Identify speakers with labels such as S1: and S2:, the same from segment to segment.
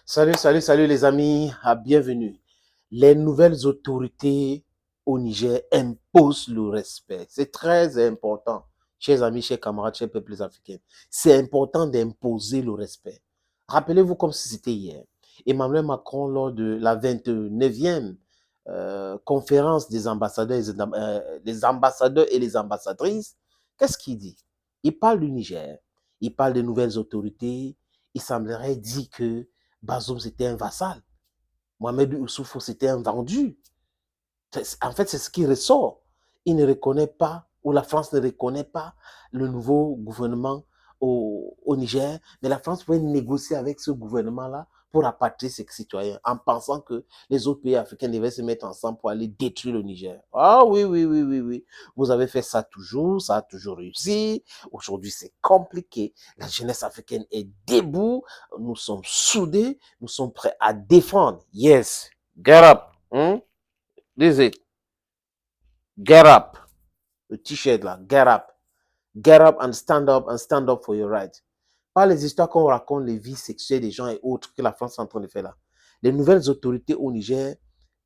S1: Salut les amis, bienvenue. Les nouvelles autorités au Niger imposent le respect. C'est très important, chers amis, chers camarades, chers peuples africains. C'est important d'imposer le respect. Rappelez-vous comme si c'était hier. Emmanuel Macron, lors de la 29e conférence des ambassadeurs et les ambassadrices, qu'est-ce qu'il dit? Il parle du Niger, il parle des nouvelles autorités. Il semblerait dire que Bazoum, c'était un vassal. Mohamed Oussoufou, c'était un vendu. En fait, c'est ce qui ressort. Il ne reconnaît pas, ou la France ne reconnaît pas le nouveau gouvernement au Niger, mais la France pouvait négocier avec ce gouvernement-là pour rapatrier ses citoyens, en pensant que les autres pays africains devaient se mettre ensemble pour aller détruire le Niger. Ah oui, oui, oui, oui, oui. Vous avez fait ça a toujours réussi. Aujourd'hui, c'est compliqué. La jeunesse africaine est debout. Nous sommes soudés. Nous sommes prêts à défendre. Yes. Get up. This is it. Get up. Le t-shirt là, get up. Get up and stand up for your right. Pas les histoires qu'on raconte, les vies sexuelles des gens et autres que la France est en train de faire là. Les nouvelles autorités au Niger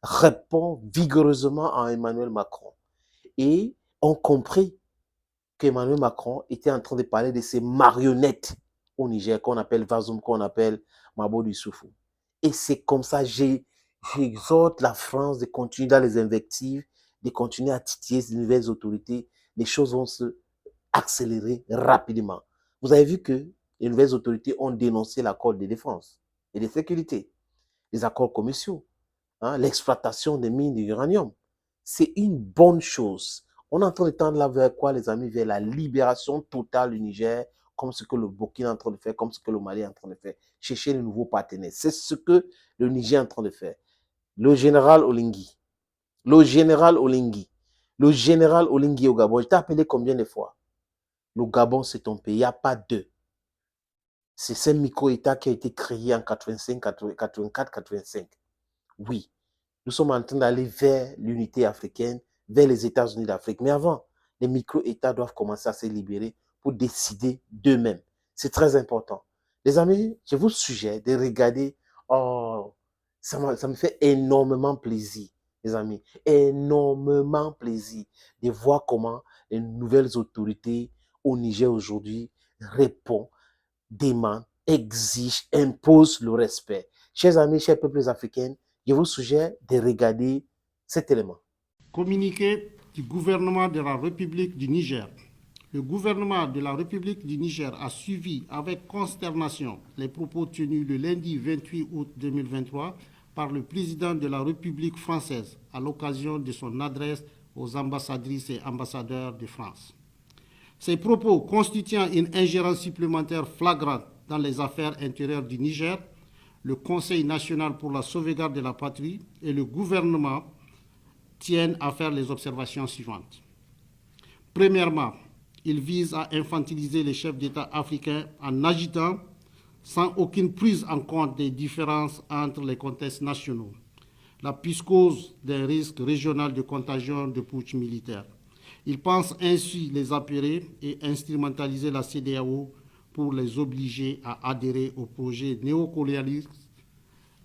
S1: répondent vigoureusement à Emmanuel Macron et ont compris qu'Emmanuel Macron était en train de parler de ces marionnettes au Niger qu'on appelle Bazoum, qu'on appelle Mahamadou Issoufou. Et c'est comme ça, j'exhorte la France de continuer dans les invectives, de continuer à titiller ces nouvelles autorités. Les choses vont se accélérer rapidement. Vous avez vu que les nouvelles autorités ont dénoncé l'accord de défense et de sécurité, les accords commerciaux, l'exploitation des mines d'uranium. C'est une bonne chose. On est en train de tendre là vers quoi, les amis? Vers la libération totale du Niger, comme ce que le Burkina est en train de faire, comme ce que le Mali est en train de faire. Chercher de nouveaux partenaires. C'est ce que le Niger est en train de faire. Le général Olingi au Gabon, je t'ai appelé combien de fois? Le Gabon, c'est ton pays, il n'y a pas deux. C'est ce micro-État qui a été créé en 85, 84, 85. Oui, nous sommes en train d'aller vers l'unité africaine, vers les États-Unis d'Afrique. Mais avant, les micro-États doivent commencer à se libérer pour décider d'eux-mêmes. C'est très important. Les amis, je vous suggère de regarder. Oh, ça me fait énormément plaisir, les amis. Énormément plaisir de voir comment les nouvelles autorités au Niger aujourd'hui répondent, demandent, exigent, imposent le respect. Chers amis, chers peuples africains, je vous suggère de regarder cet élément.
S2: Communiqué du gouvernement de la République du Niger. Le gouvernement de la République du Niger a suivi avec consternation les propos tenus le lundi 28 août 2023 par le président de la République française à l'occasion de son adresse aux ambassadrices et ambassadeurs de France. Ces propos constituant une ingérence supplémentaire flagrante dans les affaires intérieures du Niger, le Conseil national pour la sauvegarde de la patrie et le gouvernement tiennent à faire les observations suivantes. Premièrement, il vise à infantiliser les chefs d'État africains en agitant, sans aucune prise en compte des différences entre les contextes nationaux, la psychose d'un risque régional de contagion de putsch militaire. Il pense ainsi les apairer et instrumentaliser la CEDEAO pour les obliger à adhérer au projet néocolonialiste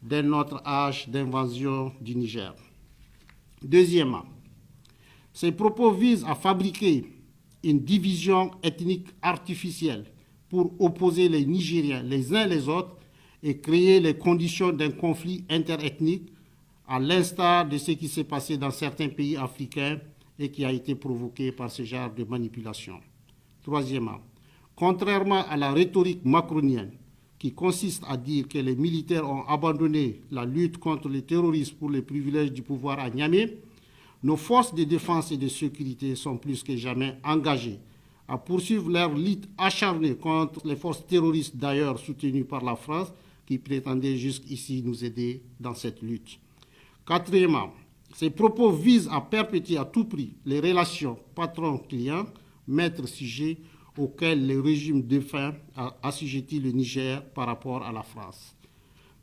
S2: d'un autre âge d'invasion du Niger. Deuxièmement, ces propos visent à fabriquer une division ethnique artificielle pour opposer les Nigériens les uns les autres et créer les conditions d'un conflit interethnique, à l'instar de ce qui s'est passé dans certains pays africains et qui a été provoqué par ce genre de manipulation. Troisièmement, contrairement à la rhétorique macronienne, qui consiste à dire que les militaires ont abandonné la lutte contre les terroristes pour les privilèges du pouvoir à Niamey, nos forces de défense et de sécurité sont plus que jamais engagées à poursuivre leur lutte acharnée contre les forces terroristes, d'ailleurs soutenues par la France, qui prétendaient jusqu'ici nous aider dans cette lutte. Quatrièmement, ces propos visent à perpétuer à tout prix les relations patron-client, maître-sujet, auxquelles le régime défunt a assujetti le Niger par rapport à la France.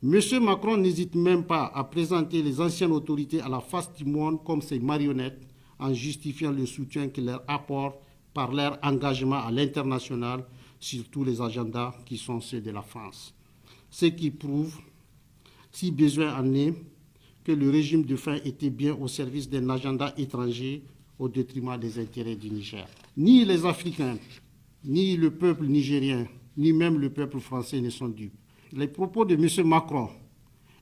S2: M. Macron n'hésite même pas à présenter les anciennes autorités à la face du monde comme ses marionnettes en justifiant le soutien qu'il leur apporte par leur engagement à l'international sur tous les agendas qui sont ceux de la France. Ce qui prouve si besoin en est, que le régime de faim était bien au service d'un agenda étranger au détriment des intérêts du Niger. Ni les Africains, ni le peuple nigérien, ni même le peuple français ne sont dupes. Les propos de M. Macron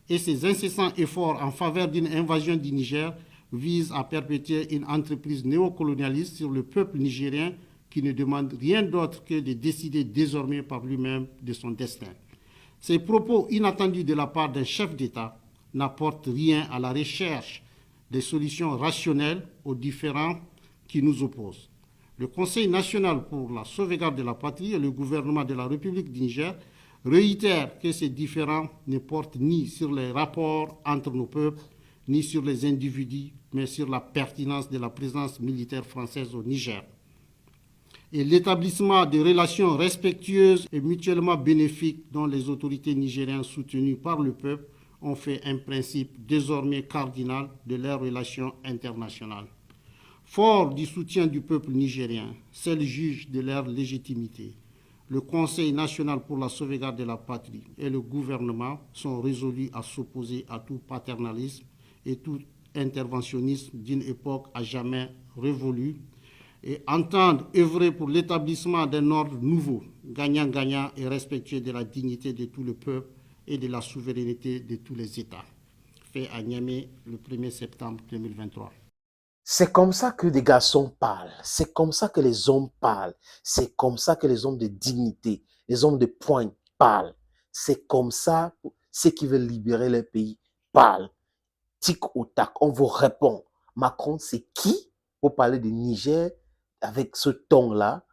S2: et ses incessants efforts en faveur d'une invasion du Niger visent à perpétuer une entreprise néocolonialiste sur le peuple nigérien qui ne demande rien d'autre que de décider désormais par lui-même de son destin. Ces propos inattendus de la part d'un chef d'État n'apportent rien à la recherche des solutions rationnelles aux différends qui nous opposent. Le Conseil national pour la sauvegarde de la patrie et le gouvernement de la République du Niger réitèrent que ces différends ne portent ni sur les rapports entre nos peuples, ni sur les individus, mais sur la pertinence de la présence militaire française au Niger. Et l'établissement de relations respectueuses et mutuellement bénéfiques dont les autorités nigériennes soutenues par le peuple ont fait un principe désormais cardinal de leurs relations internationales. Fort du soutien du peuple nigérien, seul juge de leur légitimité, le Conseil national pour la sauvegarde de la patrie et le gouvernement sont résolus à s'opposer à tout paternalisme et tout interventionnisme d'une époque à jamais révolue et entendent œuvrer pour l'établissement d'un ordre nouveau, gagnant-gagnant et respectueux de la dignité de tout le peuple et de la souveraineté de tous les États. Fait à Niamey le 1er septembre 2023.
S1: C'est comme ça que des garçons parlent. C'est comme ça que les hommes parlent. C'est comme ça que les hommes de dignité, les hommes de poigne parlent. C'est comme ça que ceux qui veulent libérer le pays parlent. Tic au tac, on vous répond. Macron, c'est qui pour parler du Niger avec ce ton-là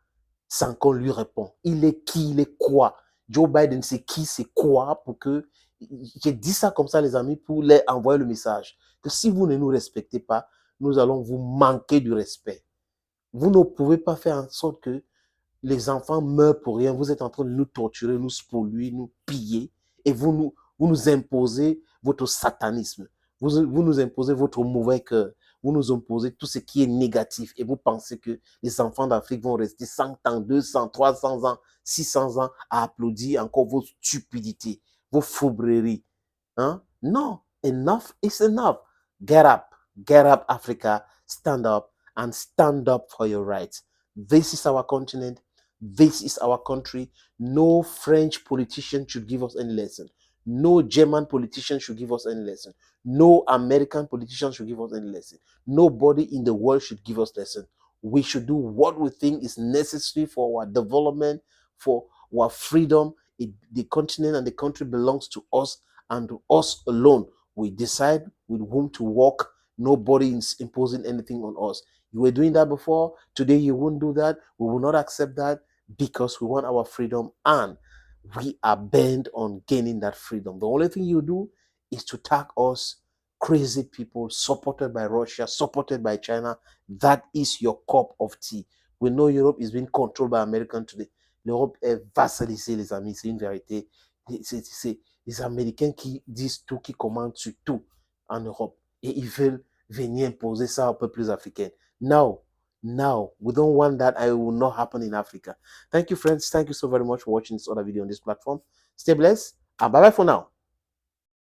S1: sans qu'on lui réponde? Il est qui? Il est quoi? Joe Biden, c'est qui? C'est quoi? Pour que... J'ai dit ça comme ça, les amis, pour leur envoyer le message que si vous ne nous respectez pas, nous allons vous manquer du respect. Vous ne pouvez pas faire en sorte que les enfants meurent pour rien. Vous êtes en train de nous torturer, nous spolier, nous piller. Et vous nous imposez votre satanisme. Vous nous imposez votre mauvais cœur. Vous nous imposez tout ce qui est négatif. Et vous pensez que les enfants d'Afrique vont rester 100 ans, 200, 300 ans, 600 ans à applaudir encore vos stupidités, vos fourberies. Hein? Non, enough is enough. Get up, Africa. Stand up and stand up for your rights. This is our continent. This is our country. No French politician should give us any lesson. No German politician should give us any lesson. No American politician should give us any lesson. Nobody in the world should give us lesson. We should do what we think is necessary for our development, for our freedom. The continent and the country belongs to us and to us alone. We decide with whom to walk. Nobody is imposing anything on us. You were doing that before. Today you won't do that. We will not accept that because we want our freedom and we are bent on gaining that freedom. The only thing you do is to tag us crazy people supported by Russia, supported by China. That is your cup of tea. We know Europe is being controlled by Americans today. L'Europe est vassalisée, les amis, c'est une vérité. C'est les Américains qui disent tout, qui commandent sur tout en Europe. Et ils veulent venir imposer ça aux peuples africains. No, we don't want that. It will not happen in Africa. Thank you, friends. Thank you so very much for watching this other video on this platform. Stay blessed and bye-bye for now.